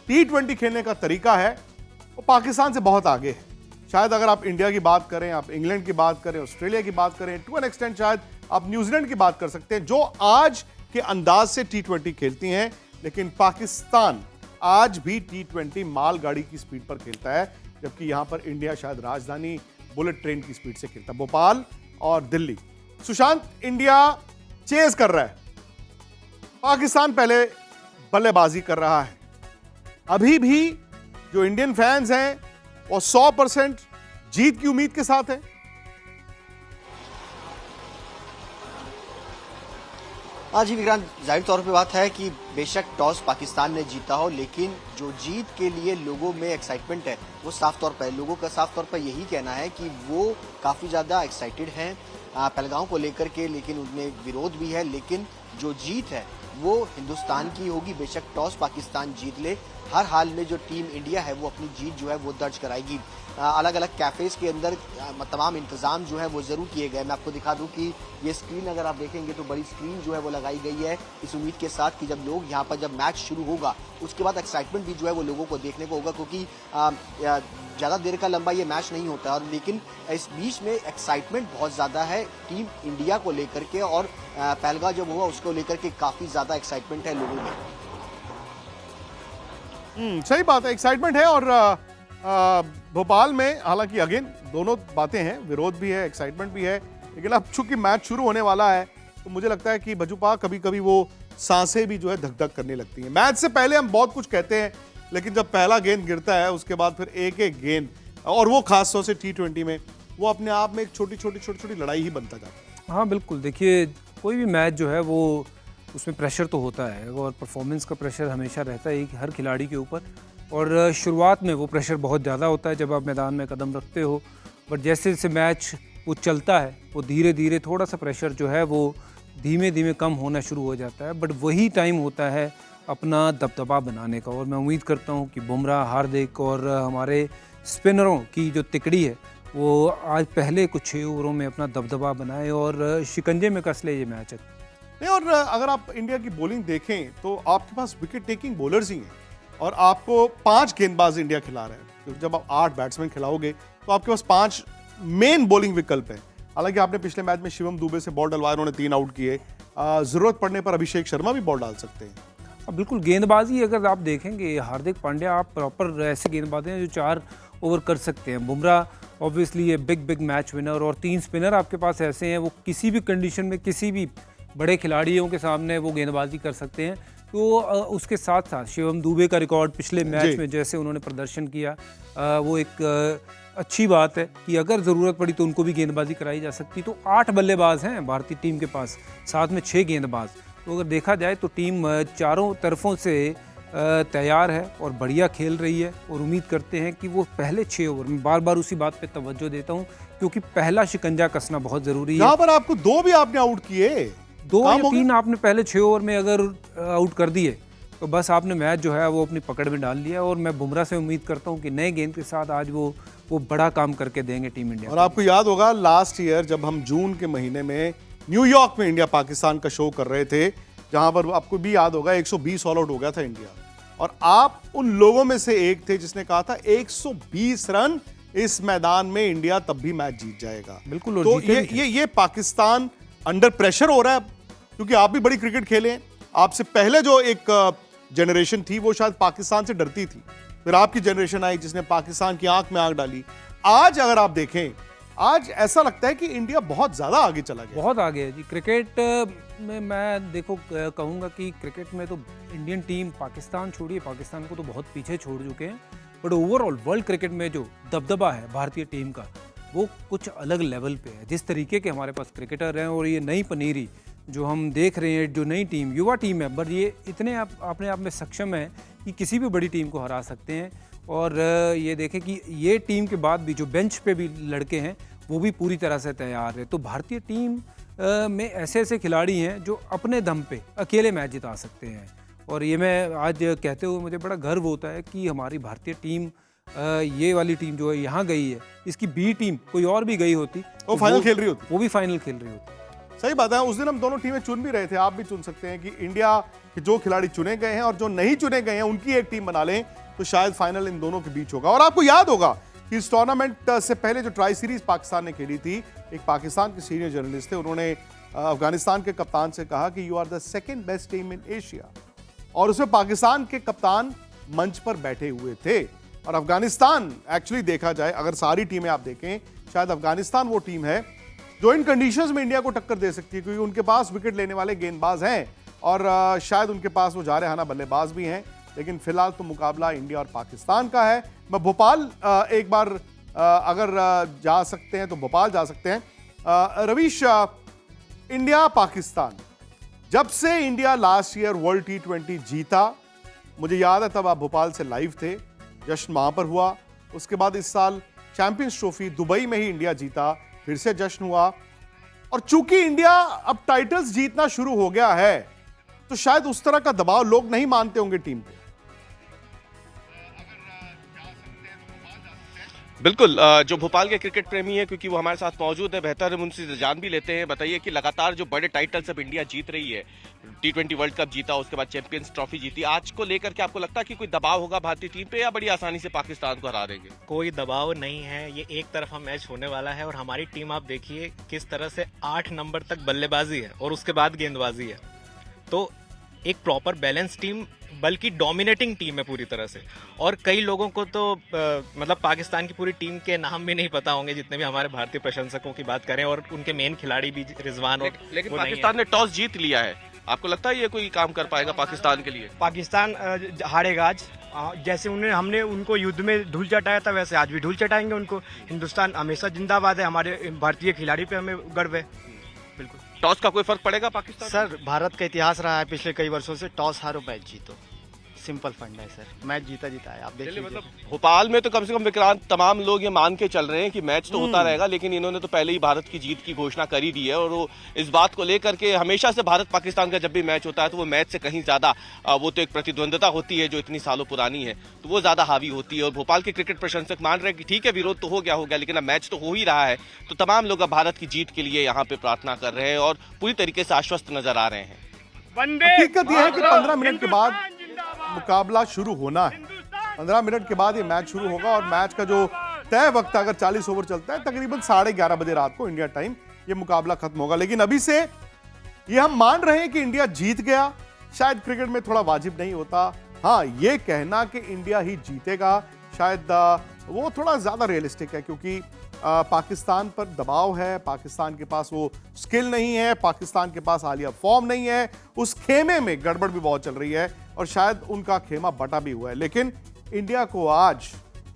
C: T20 खेलने का तरीका है वो पाकिस्तान से बहुत आगे है। शायद अगर आप इंडिया की बात करें, आप इंग्लैंड की बात करें, ऑस्ट्रेलिया की बात करें, टू एन एक्सटेंट शायद आप न्यूजीलैंड की बात कर सकते हैं, जो आज के अंदाज से T20 खेलती हैं। लेकिन पाकिस्तान आज भी T20 मालगाड़ी की स्पीड पर खेलता है, जबकि यहां पर इंडिया शायद राजधानी बुलेट ट्रेन की स्पीड से खेलता है। भोपाल और दिल्ली। सुशांत, इंडिया चेज कर रहा है, पाकिस्तान पहले बल्लेबाजी कर रहा है। अभी भी जो इंडियन फैंस हैं वो 100% जीत की उम्मीद के साथ है।
E: हाँ जी विक्रांत, जाहिर तौर पे बात है कि बेशक टॉस पाकिस्तान ने जीता हो, लेकिन जो जीत के लिए लोगों में एक्साइटमेंट है वो साफ तौर पर लोगों का साफ तौर पर यही कहना है कि वो काफ़ी ज़्यादा एक्साइटेड हैं पहलगांव को लेकर के, लेकिन उनमें विरोध भी है। लेकिन जो जीत है वो हिंदुस्तान की होगी। बेशक टॉस पाकिस्तान जीत ले, हर हाल में जो टीम इंडिया है वो अपनी जीत जो है वो दर्ज कराएगी। अलग अलग कैफेज के अंदर तमाम इंतजाम जो है वो जरूर किए गए। मैं आपको दिखा दूं कि ये स्क्रीन अगर आप देखेंगे तो बड़ी स्क्रीन जो है वो लगाई गई है इस उम्मीद के साथ कि जब लोग यहाँ पर जब मैच शुरू होगा उसके बाद एक्साइटमेंट भी जो है वो लोगों को देखने को होगा, क्योंकि ज़्यादा देर का लंबा ये मैच नहीं होता है। और लेकिन इस बीच में एक्साइटमेंट बहुत ज़्यादा है टीम इंडिया को लेकर के, और पहलगांव जब हुआ उसको लेकर के काफ़ी ज़्यादा एक्साइटमेंट है लोगों में।
C: सही बात है, एक्साइटमेंट है। और भोपाल में हालांकि अगेन दोनों बातें हैं, विरोध भी है, एक्साइटमेंट भी है। लेकिन अब चूंकि मैच शुरू होने वाला है तो मुझे लगता है कि बजुपा कभी कभी वो सांसें भी जो है धक धक करने लगती हैं। मैच से पहले हम बहुत कुछ कहते हैं, लेकिन जब पहला गेंद गिरता है उसके बाद फिर एक एक गेंद, और वो खास तौर से T20 में, वो अपने आप में एक छोटी छोटी लड़ाई ही बनता जाता है।
O: हाँ बिल्कुल, देखिए कोई भी मैच जो है वो उसमें प्रेशर तो होता है, और परफॉर्मेंस का प्रेशर हमेशा रहता है हर खिलाड़ी के ऊपर। और शुरुआत में वो प्रेशर बहुत ज़्यादा होता है जब आप मैदान में कदम रखते हो, बट जैसे जैसे मैच वो चलता है वो धीरे धीरे थोड़ा सा प्रेशर जो है वो धीमे धीमे कम होना शुरू हो जाता है। बट वही टाइम होता है अपना दबदबा बनाने का, और मैं उम्मीद करता हूँ कि बुमराह, हार्दिक और हमारे स्पिनरों की जो तिकड़ी है वो आज पहले कुछ 6 ओवरों में अपना दबदबा बनाए और शिकंजे में कस ले ये मैच है।
C: नहीं, और अगर आप इंडिया की बॉलिंग देखें तो आपके पास विकेट टेकिंग बॉलर्स ही हैं, और आपको 5 गेंदबाज इंडिया खिला रहे हैं, क्योंकि जब आप 8 बैट्समैन खिलाओगे तो आपके पास 5 मेन बॉलिंग विकल्प हैं। हालांकि आपने पिछले मैच में शिवम दुबे से बॉल डलवाया, उन्होंने 3 आउट किए। जरूरत पड़ने पर अभिषेक शर्मा भी बॉल डाल सकते हैं।
O: अब बिल्कुल गेंदबाजी अगर आप देखेंगे, हार्दिक पांड्या आप प्रॉपर ऐसे गेंदबाज हैं जो 4 ओवर कर सकते हैं। बुमराह ऑब्वियसली ये बिग मैच विनर, और 3 स्पिनर आपके पास ऐसे हैं वो किसी भी कंडीशन में किसी भी बड़े खिलाड़ियों के सामने वो गेंदबाजी कर सकते हैं। तो उसके साथ साथ शिवम दुबे का रिकॉर्ड पिछले मैच
C: जी।
O: में जैसे उन्होंने प्रदर्शन किया, वो एक अच्छी बात है कि अगर ज़रूरत पड़ी तो उनको भी गेंदबाजी कराई जा सकती। तो 8 बल्लेबाज हैं भारतीय टीम के पास, साथ में 6 गेंदबाज। तो अगर देखा जाए तो टीम चारों तरफों से तैयार है और बढ़िया खेल रही है, और उम्मीद करते हैं कि वो पहले 6 ओवर में, बार बार उसी बात पे तवज्जो देता हूँ क्योंकि पहला शिकंजा कसना बहुत ज़रूरी है।
C: यहाँ पर आपको 2 भी आपने आउट किए,
O: 2
C: काम
O: या
C: हो गया?
O: 3 आपने पहले 6 ओवर में अगर आउट कर दिए तो बस आपने मैच जो है वो अपनी पकड़ में डाल लिया। और मैं बुमराह से उम्मीद करता हूँ कि नए गेंद के साथ आज वो बड़ा काम करके देंगे टीम इंडिया।
C: और आपको याद होगा लास्ट ईयर जब हम जून के महीने में न्यूयॉर्क में इंडिया पाकिस्तान का शो कर रहे थे, जहां पर आपको भी याद होगा 120 ऑल आउट हो गया था इंडिया, और आप उन लोगों में से एक थे जिसने कहा था 120 रन इस मैदान में इंडिया तब भी मैच जीत जाएगा।
O: बिल्कुल। और
C: तो
O: जीते भी थे।
C: ये पाकिस्तान अंडर प्रेशर हो रहा है, क्योंकि आप भी बड़ी क्रिकेट खेले हैं। आपसे पहले जो एक जनरेशन थी वो शायद पाकिस्तान से डरती थी, फिर आपकी जनरेशन आई जिसने पाकिस्तान की आंख में आंख डाली। आज अगर आप देखें, आज ऐसा लगता है कि इंडिया बहुत ज्यादा आगे चला गया,
O: बहुत आगे है जी। क्रिकेट में मैं देखो कहूँगा कि क्रिकेट में तो इंडियन टीम पाकिस्तान छोड़िए, पाकिस्तान को तो बहुत पीछे छोड़ चुके हैं, बट ओवरऑल वर्ल्ड क्रिकेट में जो दबदबा है भारतीय टीम का वो कुछ अलग लेवल पे है। जिस तरीके के हमारे पास क्रिकेटर हैं और ये नई पनीरी जो हम देख रहे हैं, जो नई टीम युवा टीम है, बट ये इतने अपने आप में सक्षम है कि किसी भी बड़ी टीम को हरा सकते हैं। और ये देखें कि ये टीम के बाद भी जो बेंच पे भी लड़के हैं वो भी पूरी तरह से तैयार है। तो भारतीय टीम में ऐसे ऐसे खिलाड़ी हैं जो अपने दम पे अकेले मैच जिता सकते हैं। और ये मैं आज कहते हुए मुझे बड़ा गर्व होता है कि हमारी भारतीय टीम, ये वाली टीम जो है यहाँ गई है, इसकी बी टीम कोई और भी गई होती
C: वो फाइनल खेल रही होती,
O: वो भी फाइनल खेल रही होती।
C: सही बात है। उस दिन हम दोनों टीमें चुन भी रहे थे, आप भी चुन सकते हैं कि इंडिया के जो खिलाड़ी चुने गए हैं और जो नहीं चुने गए हैं उनकी एक टीम बना लें, तो शायद फाइनल इन दोनों के बीच होगा। और आपको याद होगा कि इस टूर्नामेंट से पहले जो ट्राई सीरीज पाकिस्तान ने खेली थी, एक पाकिस्तान के सीनियर जर्नलिस्ट थे, उन्होंने अफगानिस्तान के कप्तान से कहा कि you are the second best team in Asia, और उसमें पाकिस्तान के कप्तान मंच पर बैठे हुए थे। और अफगानिस्तान एक्चुअली देखा जाए, अगर सारी टीमें आप देखें, शायद अफगानिस्तान वो टीम है जो इन कंडीशंस में इंडिया को टक्कर दे सकती है, क्योंकि उनके पास विकेट लेने वाले गेंदबाज हैं और शायद उनके पास वो जारहाना बल्लेबाज भी हैं। लेकिन फिलहाल तो मुकाबला इंडिया और पाकिस्तान का है। मैं भोपाल एक बार अगर जा सकते हैं तो भोपाल जा सकते हैं। रवीश, इंडिया पाकिस्तान, जब से India last year world T20 जीता, मुझे याद है तब आप भोपाल से लाइव थे, जश्न वहां पर हुआ। उसके बाद इस साल चैंपियंस ट्रॉफी दुबई में ही इंडिया जीता, फिर से जश्न हुआ। और चूंकि इंडिया अब टाइटल्स जीतना शुरू हो गया है, तो शायद उस तरह का दबाव लोग नहीं मानते होंगे टीम पे।
D: बिल्कुल, जो भोपाल के क्रिकेट प्रेमी है, क्योंकि वो हमारे साथ मौजूद है, बेहतर हम उनसे जान भी लेते हैं। बताइए कि लगातार जो बड़े टाइटल्स अब इंडिया जीत रही है, T20 वर्ल्ड कप जीता, उसके बाद चैंपियंस ट्रॉफी जीती, आज को लेकर के आपको लगता है कि कोई दबाव होगा भारतीय टीम पे, या बड़ी आसानी से पाकिस्तान को हरा देंगे?
Q: कोई दबाव नहीं है, ये एक तरफा मैच होने वाला है। और हमारी टीम आप देखिए किस तरह से 8 नंबर तक बल्लेबाजी है और उसके बाद गेंदबाजी है, तो एक प्रॉपर बैलेंस टीम, बल्कि डोमिनेटिंग टीम है पूरी तरह से। और कई लोगों को तो मतलब पाकिस्तान की पूरी टीम के नाम भी नहीं पता होंगे, जितने भी हमारे भारतीय प्रशंसकों की बात करें, और उनके मेन खिलाड़ी भी रिजवान।
D: लेकिन पाकिस्तान ने टॉस जीत लिया है, आपको लगता है ये कोई काम कर पाएगा पाकिस्तान के लिए?
R: पाकिस्तान हारेगा आज, जैसे हमने उनको युद्ध में धूल चटाया था, वैसे आज भी धूल चटाएंगे उनको। हिंदुस्तान हमेशा जिंदाबाद है, हमारे भारतीय खिलाड़ी पे हमें गर्व है। बिल्कुल।
D: टॉस का कोई फर्क पड़ेगा पाकिस्तान?
R: सर, भारत का इतिहास रहा है पिछले कई वर्षों से, टॉस हारो मैच जीतो, सिंपल फंड है सर, मैच जीता है। आप देखिए
D: मतलब भोपाल में तो कम से कम विक्रांत, तमाम लोग ये मान के चल रहे हैं कि मैच तो होता रहेगा, लेकिन इन्होंने तो पहले ही भारत की जीत की घोषणा कर ही दी है। और वो इस बात को लेकर के हमेशा से भारत पाकिस्तान का जब भी मैच होता है तो वो मैच से कहीं ज्यादा, वो तो एक प्रतिद्वंदता होती है जो इतनी सालों पुरानी है, तो वो ज्यादा हावी होती है। और भोपाल के क्रिकेट प्रशंसक मान रहे हैं कि ठीक है, विरोध तो हो गया, लेकिन अब मैच तो हो ही रहा है, तो तमाम लोग अब भारत की जीत के लिए यहाँ पे प्रार्थना कर रहे हैं और पूरी तरीके से आश्वस्त नजर आ रहे हैं।
C: हकीकत यह है कि 15 मिनट के बाद मुकाबला शुरू होना है। 15 मिनट के बाद ये मैच शुरू होगा और मैच का जो तय वक्त अगर 40 ओवर चलता है, तकरीबन 11:30 बजे रात को इंडिया टाइम ये मुकाबला खत्म होगा। लेकिन अभी से ये हम मान रहे हैं कि इंडिया जीत गया, शायद क्रिकेट में थोड़ा वाजिब नहीं होता। हाँ, ये कहना कि इंडिया ही जीतेगा शायद वो थोड़ा ज्यादा रियलिस्टिक है, क्योंकि पाकिस्तान पर दबाव है, पाकिस्तान के पास वो स्किल नहीं है, पाकिस्तान के पास हालिया फॉर्म नहीं है, उस खेमे में गड़बड़ भी बहुत चल रही है और शायद उनका खेमा बटा भी हुआ है। लेकिन इंडिया को आज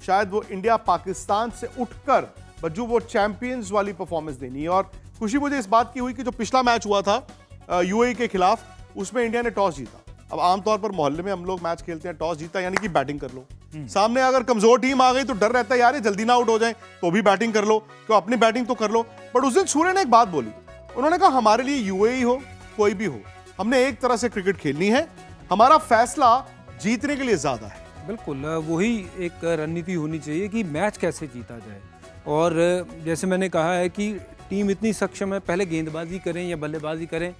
C: शायद वो इंडिया पाकिस्तान से उठकर बज्जू वो चैंपियंस वाली परफॉर्मेंस देनी है। और खुशी मुझे इस बात की हुई कि जो पिछला मैच हुआ था यूएई के खिलाफ, उसमें इंडिया ने टॉस जीता। अब आमतौर पर मोहल्ले में हम लोग मैच खेलते हैं, टॉस जीता यानी कि बैटिंग कर लो। सामने अगर कमजोर टीम आ गई तो डर रहता है यार ये जल्दी ना आउट हो जाए, तो भी बैटिंग कर लो, क्यों अपनी बैटिंग तो कर लो। बट उस दिन सूर्य ने एक बात बोली, उन्होंने कहा हमारे लिए यूएई हो कोई भी हो, हमने एक तरह से क्रिकेट खेलनी है, हमारा फैसला जीतने के लिए ज्यादा है।
O: बिल्कुल, वही एक रणनीति होनी चाहिए कि मैच कैसे जीता जाए। और जैसे मैंने कहा है कि टीम इतनी सक्षम है, पहले गेंदबाजी करें या बल्लेबाजी करें,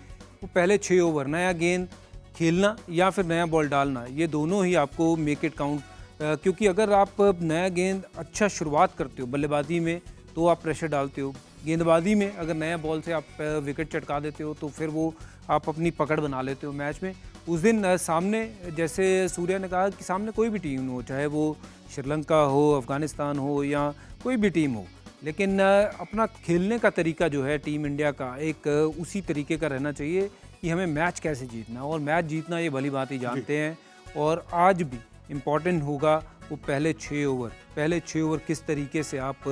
O: वो पहले 6 ओवर नया गेंद खेलना या फिर नया बॉल डालना, ये दोनों ही आपको मेक इट काउंट। क्योंकि अगर आप नया गेंद अच्छा शुरुआत करते हो बल्लेबाजी में तो आप प्रेशर डालते हो, गेंदबाजी में अगर नया बॉल से आप विकेट चटका देते हो तो फिर वो आप अपनी पकड़ बना लेते हो मैच में। उस दिन सामने, जैसे सूर्या ने कहा कि सामने कोई भी टीम हो, चाहे वो श्रीलंका हो, अफगानिस्तान हो या कोई भी टीम हो, लेकिन अपना खेलने का तरीका जो है टीम इंडिया का एक उसी तरीके का रहना चाहिए कि हमें मैच कैसे जीतना। और मैच जीतना ये भली बात ही जानते हैं। और आज भी इम्पॉर्टेंट होगा वो पहले 6 ओवर किस तरीके से आप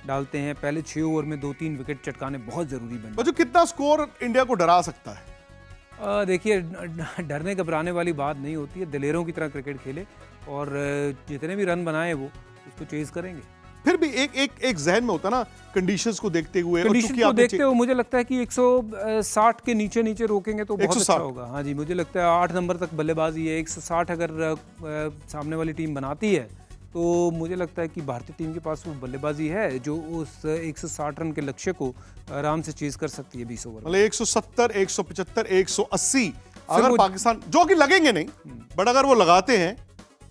O: डालते हैं। पहले 6 ओवर में 2-3 विकेट चटकाने बहुत ज़रूरी बन।
C: कितना स्कोर इंडिया को डरा सकता है?
O: देखिए, डरने घबराने वाली बात नहीं होती है, दिलेरों की तरह क्रिकेट खेले और जितने भी रन बनाए वो उसको चेज करेंगे।
C: फिर भी एक जहन में होता ना, कंडीशंस को देखते हुए,
O: मुझे लगता है कि 160 के नीचे रोकेंगे तो बहुत अच्छा होगा। हाँ जी, मुझे लगता है 8 नंबर तक बल्लेबाजी है, 160 अगर सामने वाली टीम बनाती है तो मुझे लगता है कि भारतीय टीम के पास वो बल्लेबाजी है जो उस 160 रन के लक्ष्य को आराम से चेज कर सकती है 20 ओवर।
C: मतलब 170, 175, 180 अगर पाकिस्तान, जो कि लगेंगे नहीं, बट अगर वो लगाते हैं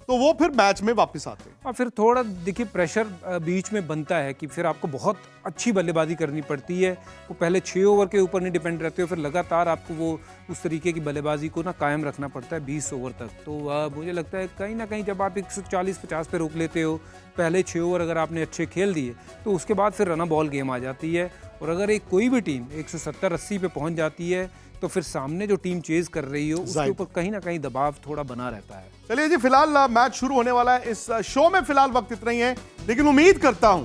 C: तो वो फिर मैच में वापस आते हैं।
O: और फिर थोड़ा देखिए प्रेशर बीच में बनता है कि फिर आपको बहुत अच्छी बल्लेबाजी करनी पड़ती है। वो पहले 6 ओवर के ऊपर नहीं डिपेंड रहते हो, फिर लगातार आपको वो उस तरीके की बल्लेबाजी को ना कायम रखना पड़ता है 20 ओवर तक। तो मुझे लगता है कहीं ना कहीं जब आप 140-50 पे रोक लेते हो, पहले 6 ओवर अगर आपने अच्छे खेल दिए तो उसके बाद फिर रन बॉल गेम आ जाती है। और अगर कोई भी टीम 170-80 पे पहुँच जाती है तो फिर सामने जो टीम चेज कर रही हो उसके ऊपर कहीं ना कहीं दबाव थोड़ा बना रहता है।
C: चलिए जी, फिलहाल मैच शुरू होने वाला है। इस शो में फिलहाल वक्त इतना ही है, लेकिन उम्मीद करता हूं,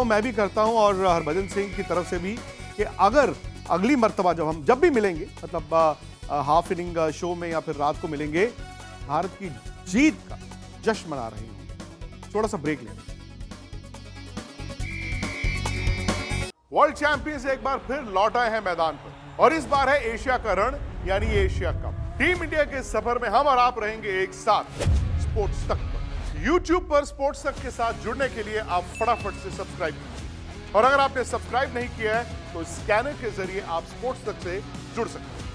C: मैं भी करता हूं और हरभजन सिंह की तरफ से भी, कि अगर अगली मर्तबा जब भी मिलेंगे, मतलब हाफ इनिंग शो में या फिर रात को मिलेंगे, भारत की जीत का जश्न मना रहे होंगे। थोड़ा सा ब्रेक लें। वर्ल्ड चैंपियंस एक बार फिर लौट आए हैं मैदान पर और इस बार है एशिया का रण, यानी एशिया कप। टीम इंडिया के सफर में हम और आप रहेंगे एक साथ स्पोर्ट्स तक पर। YouTube पर स्पोर्ट्स तक के साथ जुड़ने के लिए आप फटाफट से सब्सक्राइब कीजिए और अगर आपने सब्सक्राइब नहीं किया है तो स्कैनर के जरिए आप स्पोर्ट्स तक से जुड़ सकते हैं।